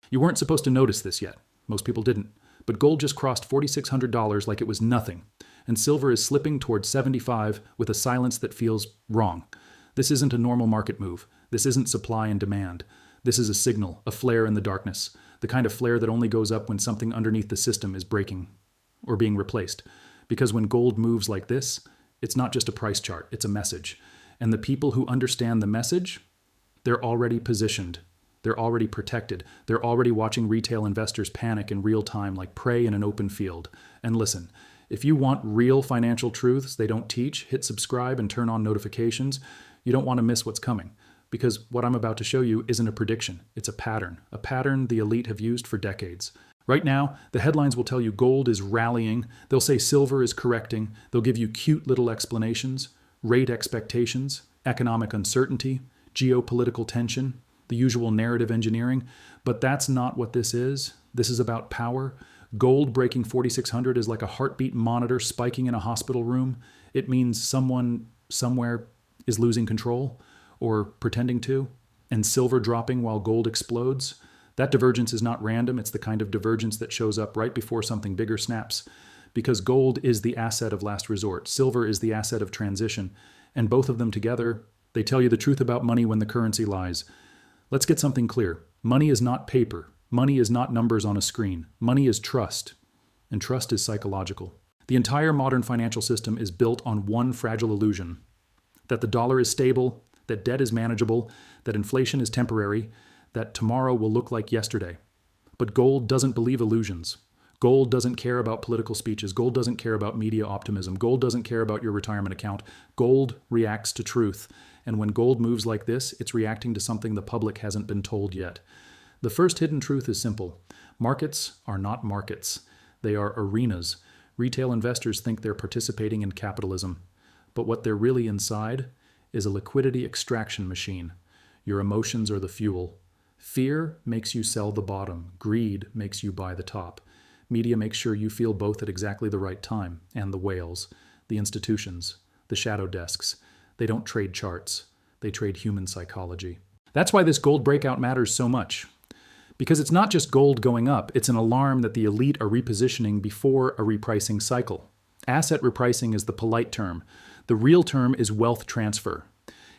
You weren't supposed to notice this yet. Most people didn't. But gold just crossed $4,600 like it was nothing, and silver is slipping towards 75 with a silence that feels wrong. This isn't a normal market move. This isn't supply and demand. This is a signal, a flare in the darkness, the kind of flare that only goes up when something underneath the system is breaking or being replaced. Because when gold moves like this, it's not just a price chart, it's a message. And the people who understand the message, they're already positioned. They're already protected. They're already watching retail investors panic in real time like prey in an open field. And listen, if you want real financial truths they don't teach, hit subscribe and turn on notifications. You don't want to miss what's coming. Because what I'm about to show you isn't a prediction, it's a pattern the elite have used for decades. Right now, the headlines will tell you gold is rallying, they'll say silver is correcting, they'll give you cute little explanations, rate expectations, economic uncertainty, geopolitical tension, the usual narrative engineering, but that's not what this is. This is about power. Gold breaking 4,600 is like a heartbeat monitor spiking in a hospital room. It means someone somewhere is losing control or pretending to, and silver dropping while gold explodes. That divergence is not random. It's the kind of divergence that shows up right before something bigger snaps. Because gold is the asset of last resort. Silver is the asset of transition. And both of them together, they tell you the truth about money when the currency lies. Let's get something clear. Money is not paper. Money is not numbers on a screen. Money is trust. And trust is psychological. The entire modern financial system is built on one fragile illusion. That the dollar is stable, that debt is manageable, that inflation is temporary, that tomorrow will look like yesterday. But gold doesn't believe illusions. Gold doesn't care about political speeches. Gold doesn't care about media optimism. Gold doesn't care about your retirement account. Gold reacts to truth. And when gold moves like this, it's reacting to something the public hasn't been told yet. The first hidden truth is simple. Markets are not markets. They are arenas. Retail investors think they're participating in capitalism. But what they're really inside is a liquidity extraction machine. Your emotions are the fuel. Fear makes you sell the bottom. Greed makes you buy the top. Media makes sure you feel both at exactly the right time. And the whales, the institutions, the shadow desks. They don't trade charts. They trade human psychology. That's why this gold breakout matters so much. Because it's not just gold going up, it's an alarm that the elite are repositioning before a repricing cycle. Asset repricing is the polite term. The real term is wealth transfer.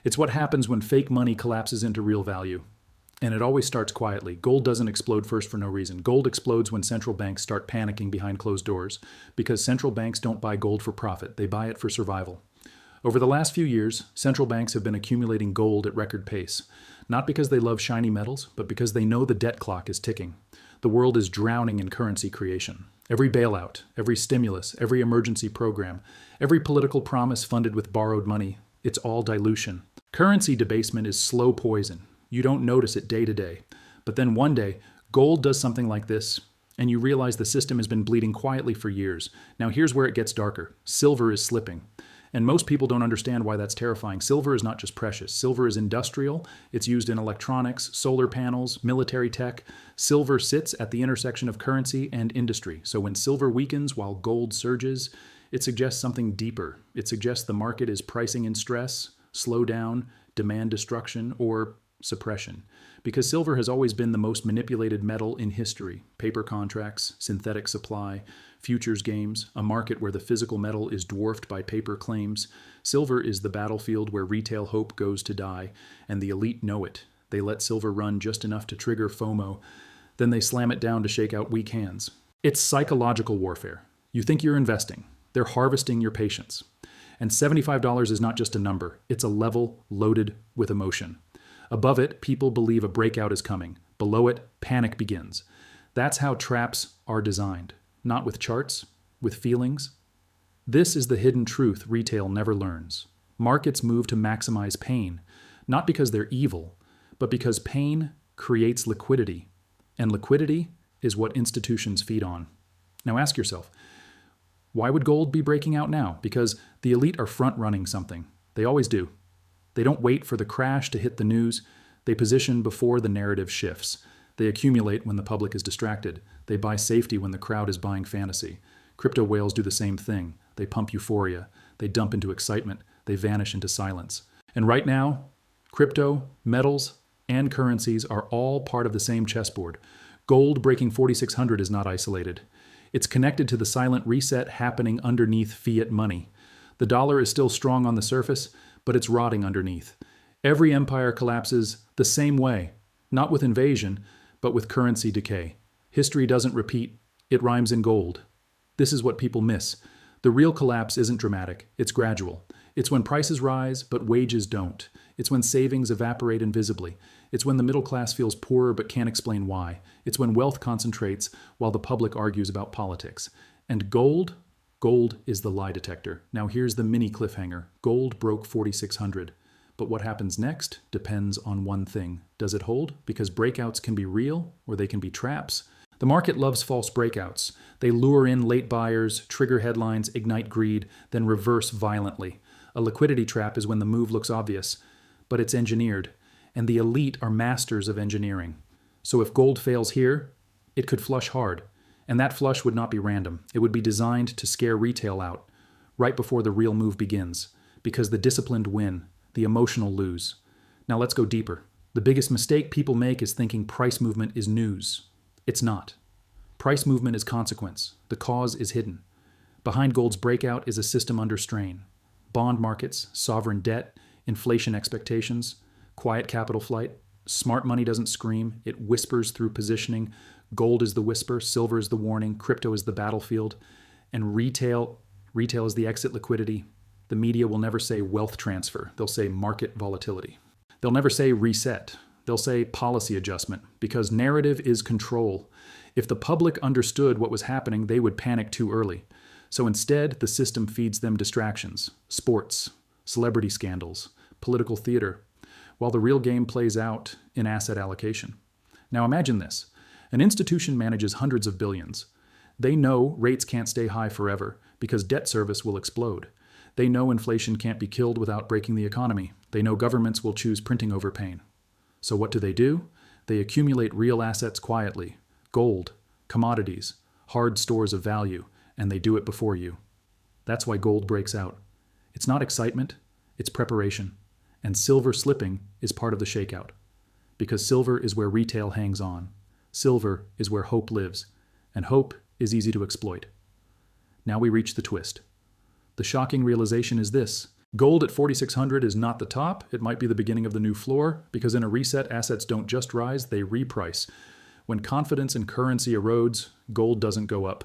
It's what happens when fake money collapses into real value. And it always starts quietly. Gold doesn't explode first for no reason. Gold explodes when central banks start panicking behind closed doors. Because central banks don't buy gold for profit. They buy it for survival. Over the last few years, central banks have been accumulating gold at record pace. Not because they love shiny metals, but because they know the debt clock is ticking. The world is drowning in currency creation. Every bailout, every stimulus, every emergency program, every political promise funded with borrowed money, it's all dilution. Currency debasement is slow poison. You don't notice it day to day. But then one day, gold does something like this, and you realize the system has been bleeding quietly for years. Now here's where it gets darker. Silver is slipping. And most people don't understand why that's terrifying. Silver is not just precious. Silver is industrial. It's used in electronics, solar panels, military tech. Silver sits at the intersection of currency and industry. So when silver weakens while gold surges, it suggests something deeper. It suggests the market is pricing in stress, slowdown, demand destruction, or suppression. Because silver has always been the most manipulated metal in history. Paper contracts, synthetic supply, futures games, a market where the physical metal is dwarfed by paper claims. Silver is the battlefield where retail hope goes to die, and the elite know it. They let silver run just enough to trigger FOMO, then they slam it down to shake out weak hands. It's psychological warfare. You think you're investing. They're harvesting your patience. And $75 is not just a number. It's a level loaded with emotion. Above it, people believe a breakout is coming. Below it, panic begins. That's how traps are designed. Not with charts, with feelings. This is the hidden truth retail never learns. Markets move to maximize pain, not because they're evil, but because pain creates liquidity. And liquidity is what institutions feed on. Now ask yourself, why would gold be breaking out now? Because the elite are front-running something. They always do. They don't wait for the crash to hit the news. They position before the narrative shifts. They accumulate when the public is distracted. They buy safety when the crowd is buying fantasy. Crypto whales do the same thing. They pump euphoria. They dump into excitement. They vanish into silence. And right now, crypto, metals, and currencies are all part of the same chessboard. Gold breaking 4,600 is not isolated. It's connected to the silent reset happening underneath fiat money. The dollar is still strong on the surface, but it's rotting underneath. Every empire collapses the same way, not with invasion, but with currency decay. History doesn't repeat, it rhymes in gold. This is what people miss. The real collapse isn't dramatic, it's gradual. It's when prices rise, but wages don't. It's when savings evaporate invisibly. It's when the middle class feels poorer but can't explain why. It's when wealth concentrates while the public argues about politics. And gold? Gold is the lie detector. Now here's the mini cliffhanger. Gold broke 4,600. But what happens next depends on one thing. Does it hold? Because breakouts can be real or they can be traps. The market loves false breakouts. They lure in late buyers, trigger headlines, ignite greed, then reverse violently. A liquidity trap is when the move looks obvious, but it's engineered, and the elite are masters of engineering. So if gold fails here, it could flush hard, and that flush would not be random. It would be designed to scare retail out, right before the real move begins, because the disciplined win, the emotional lose. Now let's go deeper. The biggest mistake people make is thinking price movement is news. It's not. Price movement is consequence. The cause is hidden. Behind gold's breakout is a system under strain. Bond markets, sovereign debt, inflation expectations, quiet capital flight. Smart money doesn't scream, it whispers through positioning. Gold is the whisper, silver is the warning, crypto is the battlefield, and retail is the exit liquidity. The media will never say wealth transfer, they'll say market volatility. They'll never say reset, they'll say policy adjustment, because narrative is control. If the public understood what was happening, they would panic too early. So instead, the system feeds them distractions, sports, celebrity scandals, political theater, while the real game plays out in asset allocation. Now imagine this. An institution manages hundreds of billions. They know rates can't stay high forever because debt service will explode. They know inflation can't be killed without breaking the economy. They know governments will choose printing over pain. So what do? They accumulate real assets quietly, gold, commodities, hard stores of value, and they do it before you. That's why gold breaks out. It's not excitement, it's preparation. And silver slipping is part of the shakeout. Because silver is where retail hangs on. Silver is where hope lives. And hope is easy to exploit. Now we reach the twist. The shocking realization is this. Gold at 4,600 is not the top. It might be the beginning of the new floor, because in a reset, assets don't just rise, they reprice. When confidence in currency erodes, gold doesn't go up.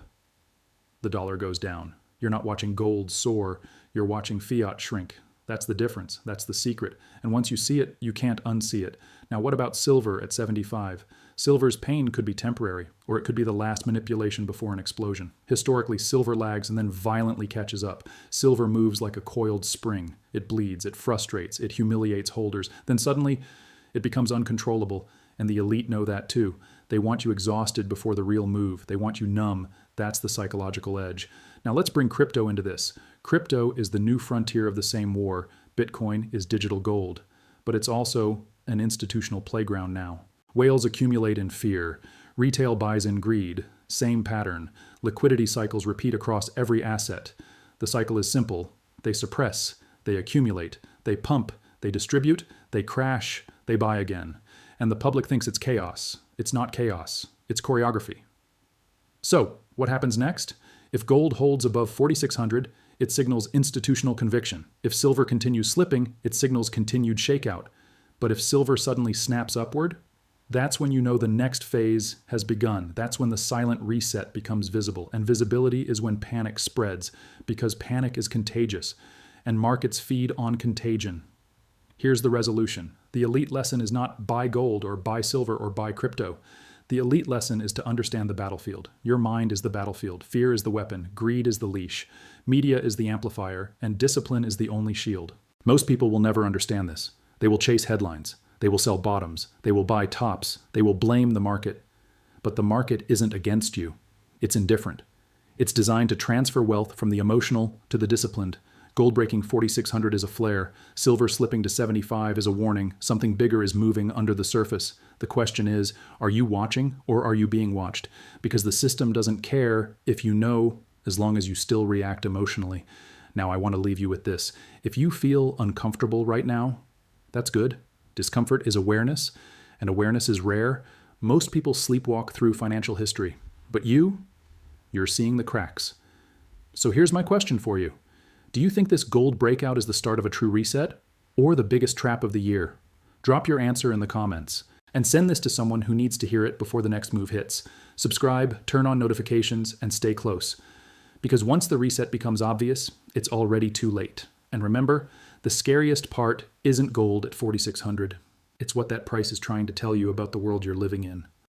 The dollar goes down. You're not watching gold soar, you're watching fiat shrink. That's the difference. That's the secret. And once you see it, you can't unsee it. Now, what about silver at 75? Silver's pain could be temporary, or it could be the last manipulation before an explosion. Historically, silver lags and then violently catches up. Silver moves like a coiled spring. It bleeds, it frustrates, it humiliates holders. Then suddenly, it becomes uncontrollable, and the elite know that too. They want you exhausted before the real move. They want you numb. That's the psychological edge. Now let's bring crypto into this. Crypto is the new frontier of the same war. Bitcoin is digital gold. But it's also an institutional playground now. Whales accumulate in fear. Retail buys in greed. Same pattern. Liquidity cycles repeat across every asset. The cycle is simple. They suppress. They accumulate. They pump. They distribute. They crash. They buy again. And the public thinks it's chaos. It's not chaos. It's choreography. So, what happens next? If gold holds above 4,600, it signals institutional conviction. If silver continues slipping, it signals continued shakeout. But if silver suddenly snaps upward, that's when you know the next phase has begun. That's when the silent reset becomes visible. And visibility is when panic spreads, because panic is contagious, and markets feed on contagion. Here's the resolution. The elite lesson is not buy gold or buy silver or buy crypto. The elite lesson is to understand the battlefield. Your mind is the battlefield. Fear is the weapon. Greed is the leash. Media is the amplifier. And discipline is the only shield. Most people will never understand this. They will chase headlines. They will sell bottoms. They will buy tops. They will blame the market. But the market isn't against you. It's indifferent. It's designed to transfer wealth from the emotional to the disciplined. Gold breaking 4,600 is a flare. Silver slipping to 75 is a warning. Something bigger is moving under the surface. The question is, are you watching or are you being watched? Because the system doesn't care if you know, as long as you still react emotionally. Now, I want to leave you with this. If you feel uncomfortable right now, that's good. Discomfort is awareness, and awareness is rare. Most people sleepwalk through financial history, but you're seeing the cracks. So here's my question for you. Do you think this gold breakout is the start of a true reset or the biggest trap of the year? Drop your answer in the comments and send this to someone who needs to hear it before the next move hits. Subscribe, turn on notifications, and stay close. Because once the reset becomes obvious, it's already too late. And remember, the scariest part isn't gold at 4,600. It's what that price is trying to tell you about the world you're living in.